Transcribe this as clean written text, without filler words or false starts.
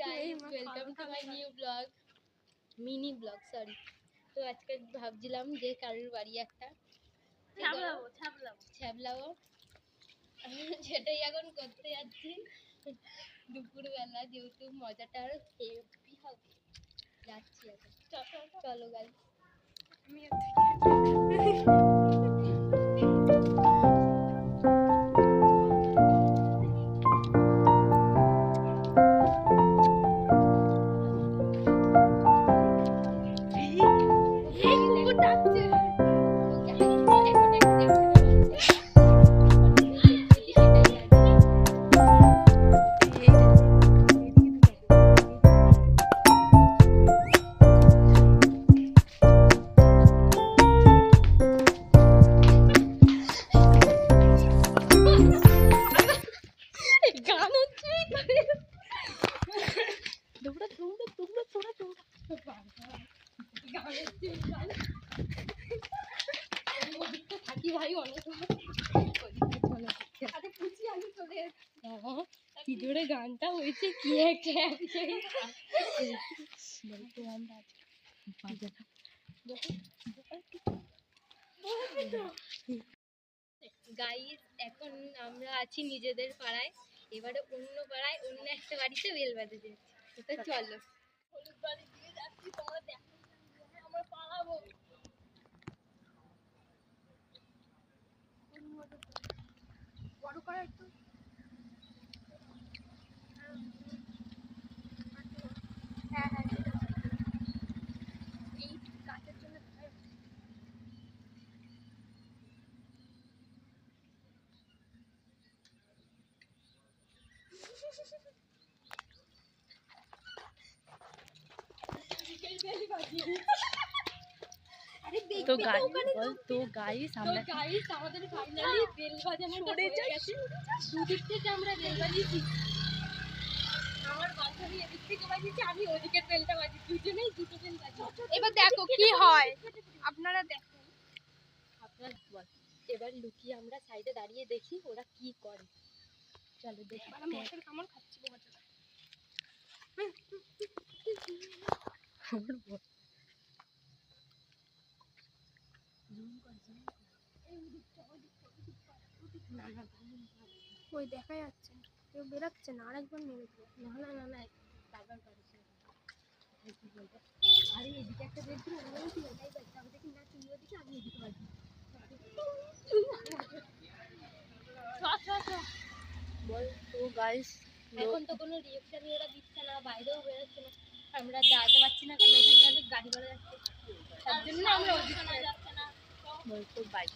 Guys welcome to my new blog mini blog sorry. তো আজকে ভাবছিলাম যে কারোর বাড়ি একটা ছ্যাবলাবো সেটাই এখন করতে যাচ্ছি দুপুরবেলা, যেহেতু মজাটা আরো হেভি হবে। যাচ্ছি এখন, চলো গাইস। ভিতরে গানটা হয়েছে কি একটা গাইস। এখন আমরা আছি নিজেদের পাড়ায়, এবারে অন্য পাড়ায় অন্য একটা বাড়িতে বেল বাজাতে যাচ্ছি। তো চলো, হলুদ বাড়ি দিয়ে যাচ্ছি, তোমরা দেখো আমরা পালাবো। বড় করা একটু হ্যাঁ হ্যাঁ এই গাছের জন্য তো গাইস আমাদের ফাইনালি বেল বাজানোটা হয়ে গেছে। দুদিক থেকে আমরা বেল বাজিয়েছি। আমার বান্ধবী এদিক থেকে বাজিয়েছে, আমি ওদিকের বেলটা বাজি, দুজনেই দুটো বেল বাজিয়েছি। এবার দেখো কি হয়, আপনারা দেখুন। এবার লুকিয়ে আমরা সাইডে দাঁড়িয়ে দেখি ওরা কি করে। চলো দেখি। মশার কামড় খাচ্ছি বাচ্চাটা। ওই দেখা যাচ্ছে কেউ বেরাচ্ছে না, আরেকবার মেরে দিল। না না না না বারবার করেছে। আরে এদিকে একটা দেখছি ওরাও কি এটাই দেখছে, আমি দেখি না তুমি ওদিকে আমি এদিকে বাজি। বল তো গাইস, এখন তো কোনো রিঅ্যাকশনই ওরা দিচ্ছে না, বাইরেও বেরোচ্ছে না। আমরা যেতে পারছি না কারণ এখানে অনেক গাড়ি ঘোড়া যাচ্ছে, তার জন্য আমরা ওদিকে যাচ্ছে না। বল তো বাই।